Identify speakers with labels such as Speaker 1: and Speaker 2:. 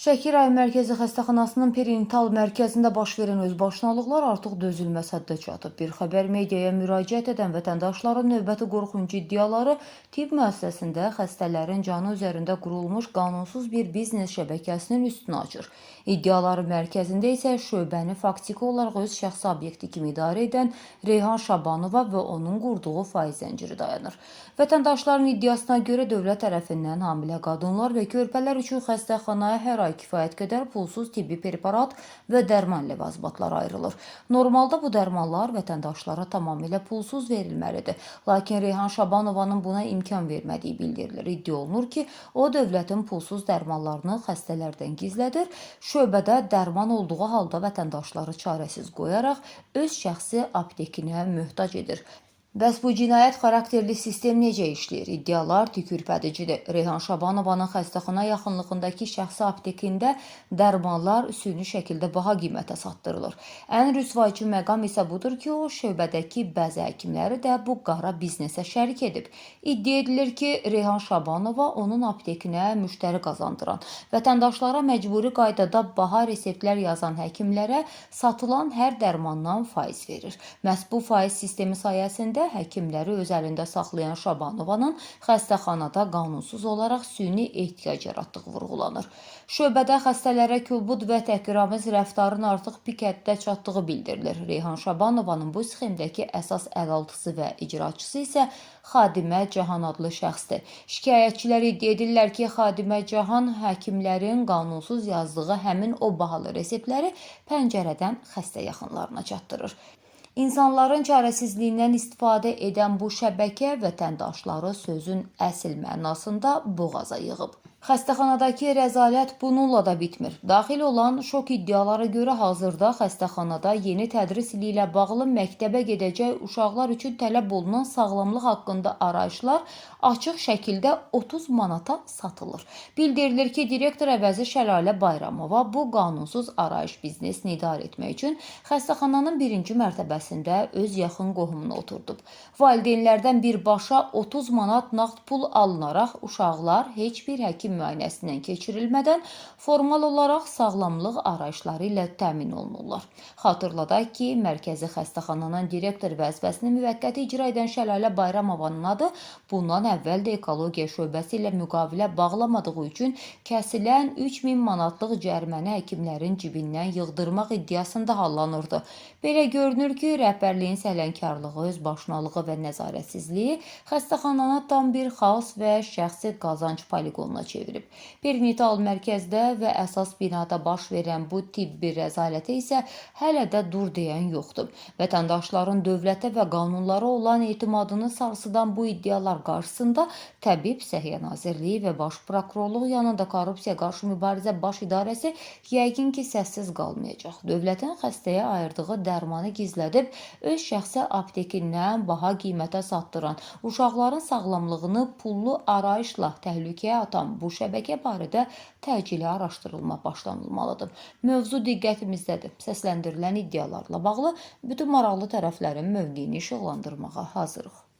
Speaker 1: Şəki rayon mərkəzi xəstəxanasının perinatal mərkəzində baş verən özbaşınalıqlar artıq dözülməz həddə çatıb. Bir xəbər mediaya müraciət edən vətəndaşların növbəti qorxunc iddiaları tibb müəssisəsində xəstələrin canı üzərində qurulmuş qanunsuz bir biznes şəbəkəsinin üstünü açır. İddiaların mərkəzində isə şöbəni faktiki olaraq öz şəxsi obyekti kimi idarə edən Reyhan Şabanova və onun qurduğu faiz zənciri dayanır. Vətəndaşların iddiasına görə dövlət tərəfindən hamilə qadınlar və körpələr üçün xəstəxanaya hər ay kifayət qədər pulsuz tibbi preparat və dərman ləvazimatları ayrılır. Normalda bu dərmanlar vətəndaşlara tamamilə pulsuz verilməlidir. Lakin Reyhan Şabanovanın buna imkan vermədiyi bildirilir. İddia olunur ki, o dövlətin pulsuz dərmanlarını xəstələrdən gizlədir, şöbədə dərman olduğu halda vətəndaşları çarəsiz qoyaraq öz şəxsi aptekinə möhtac edir. Bəs bu cinayət xarakterli sistem necə işləyir? İddialar tükürpədicidir. Reyhan Şabanovanın xəstəxana yaxınlığındakı şəxsi aptekində dərmanlar süni şəkildə baha qiymətə satdırılır. Ən rüsvayçı məqam isə budur ki, o şöbədəki bəzi həkimləri də bu qara biznesə şərik edib. İddia edilir ki, Reyhan Şabanova onun aptekinə müştəri qazandıran, vətəndaşlara məcburi qaydada baha reseptlər yazan həkimlərə satılan hər dərmandan faiz verir. Məhz bu faiz sistemi sayəsində həkimləri öz əlində saxlayan Şabanovanın xəstəxanada qanunsuz olaraq süni ehtiyac yaratdığı vurğulanır. Şöbədə xəstələrə kobud və təhqiramiz rəftarın artıq pik həddə çatdığı bildirilir. Reyhan Şabanovanın bu sxemdəki əsas əlaltısı və icraçısı isə Xadimə Cahan adlı şəxsdir. Şikayətçilər iddia edirlər ki, Xadimə Cahan həkimlərin qanunsuz yazdığı həmin o bahalı reseptləri pəncərədən xəstə yaxınlarına çatdırır. İnsanların çarəsizliyindən istifadə edən bu şəbəkə vətəndaşları sözün əsl mənasında boğaza yığıb. Xəstəxanadakı rəzalət bununla da bitmir. Daxil olan şok iddialara görə hazırda xəstəxanada yeni tədris ili ilə bağlı məktəbə gedəcək uşaqlar üçün tələb olunan sağlamlıq haqqında arayışlar açıq şəkildə 30 manata satılır. Bildirilir ki, direktor əvəzi Şəlalə Bayramova bu qanunsuz arayış biznesini idarə etmək üçün xəstəxananın birinci mərtəbəsində öz yaxın qohumuna oturdub. Valideynlərdən birbaşa 30 manat nağd pul alınaraq uşaqlar heç bir həkim müayinəsindən keçirilmədən formal olaraq sağlamlıq arayışları ilə təmin olunurlar. Xatırladaq ki, mərkəzi xəstəxananın direktor vəzifəsini müvəqqəti icra edən Şəlalə Bayramovanın adı bundan əvvəl də ekologiya şöbəsi ilə müqavilə bağlamadığı üçün kəsilən 3000 manatlıq cəriməni həkimlərin cibindən yığdırmaq iddiasında hallanırdı. Belə görünür ki, rəhbərliyin səhlənkarlığı, özbaşınalığı və nəzarətsizliyi xəstəxananı tam bir xaos və şəxsi qazanc poliqonuna çevirib. Perinatal mərkəzdə və əsas binada baş verən bu tibbi rəzalətə isə hələ də dur deyən yoxdur. Vətəndaşların dövlətə və qanunlara olan etimadını sarsıdan bu iddialar qarşısında Təbib Səhiyyə Nazirliyi və Baş Prokurorluq yanında Korrupsiya qarşı mübarizə baş idarəsi yəqin ki, səssiz qalmayacaq. Dövlətin xəstəyə ayırdığı dərmanı gizlədib, öz şəxsi aptekindən baha qiymətə satdıran, uşaqların sağlamlığını pullu arayışla təhlükəyə atan bu şəbəkə barədə təcili araşdırılma başlanılmalıdır. Mövzu diqqətimizdədir. Səsləndirilən iddialarla bağlı bütün maraqlı tərəflərin mövqeyini işıqlandırmağa hazırıq.